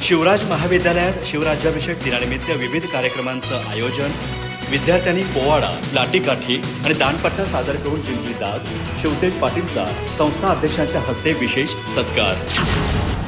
शिवराज महाविद्यालयात शिवराज्याभिषेक दिनानिमित्त विविध कार्यक्रमांचं आयोजन. विद्यार्थ्यांनी पोवाडा, लाठीकाठी आणि दांडपट्टा सादर करून जिंकली दाद. शिवतेज पाटीलचा संस्था अध्यक्षांच्या हस्ते विशेष सत्कार.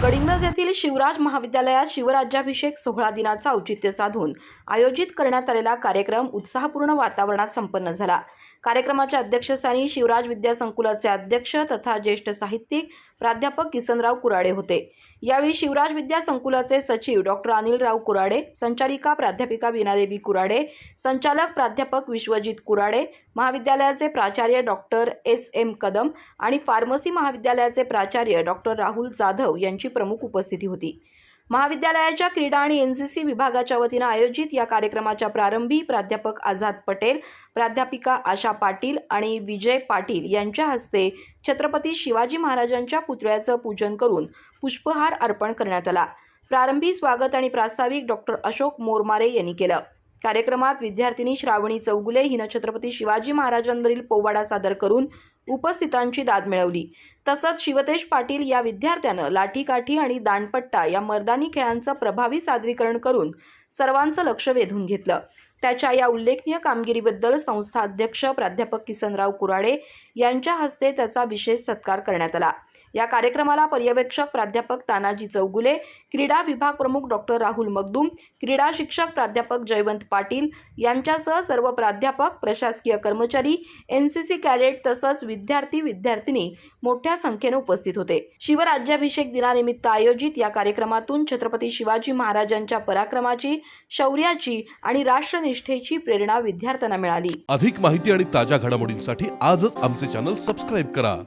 गडिंग्लज येथील शिवराज महाविद्यालयात शिवराज्याभिषेक सोहळा दिनाचा औचित्य साधून आयोजित करण्यात आलेला कार्यक्रम उत्साहपूर्ण वातावरणात संपन्न झाला. कार्यक्रमाच्या अध्यक्षस्थानी शिवराज विद्यासंकुलाचे अध्यक्ष तथा ज्येष्ठ साहित्यिक प्राध्यापक किसनराव कुराडे होते. यावेळी शिवराज विद्यासंकुलाचे सचिव डॉक्टर अनिलराव कुराडे, संचालिका प्राध्यापिका वीणादेवी कुराडे, संचालक प्राध्यापक विश्वजित कुराडे, महाविद्यालयाचे प्राचार्य डॉक्टर S.M. कदम आणि फार्मसी महाविद्यालयाचे प्राचार्य डॉक्टर राहुल जाधव यांची प्रमुख उपस्थिती होती. महाविद्यालयाच्या क्रीडा आणि NCC विभागाच्या वतीने आयोजित या कार्यक्रमाच्या प्रारंभी प्राध्यापक आझाद पटेल, प्राध्यापिका आशा पाटील आणि विजय पाटील यांच्या हस्ते छत्रपती शिवाजी महाराजांच्या पुतळ्याचं पूजन करून पुष्पहार अर्पण करण्यात आला. प्रारंभी स्वागत आणि प्रास्ताविक डॉक्टर अशोक मोरमारे यांनी केलं. कार्यक्रमात विद्यार्थिनी श्रावणी चौगुले हिनं छत्रपती शिवाजी महाराजांवरील पोवाडा सादर करून उपस्थितांची दाद मिळवली. तसंच शिवतेज पाटील या विद्यार्थ्यानं लाठीकाठी आणि दांडपट्टा या मर्दानी खेळांचं प्रभावी सादरीकरण करून सर्वांचं लक्ष वेधून घेतलं. त्याच्या या उल्लेखनीय कामगिरीबद्दल संस्था अध्यक्ष प्राध्यापक किसनराव कुराडे यांच्या हस्ते त्याचा विशेष सत्कार करण्यात आला. या कार्यक्रमाला पर्यवेक्षक प्राध्यापक तानाजी चौगुले, क्रीडा विभाग प्रमुख डॉक्टर राहुल मगदूम, क्रीडा शिक्षक प्राध्यापक जयवंत पाटील यांच्यासह सर्व प्राध्यापक, प्रशासकीय कर्मचारी, NCC कॅडेट तसंच विद्यार्थी-विद्यार्थिनी मोठ्या संख्येने उपस्थित होते. शिवराज्याभिषेक दिनानिमित्त आयोजित या कार्यक्रमातून छत्रपती शिवाजी महाराजांच्या पराक्रमाची, शौर्याची आणि राष्ट्रनिष्ठेची प्रेरणा विद्यार्थ्यांना मिळाली. अधिक माहिती आणि ताज्या घडामोडींसाठी आजच आमचे चॅनल सबस्क्राइब करा.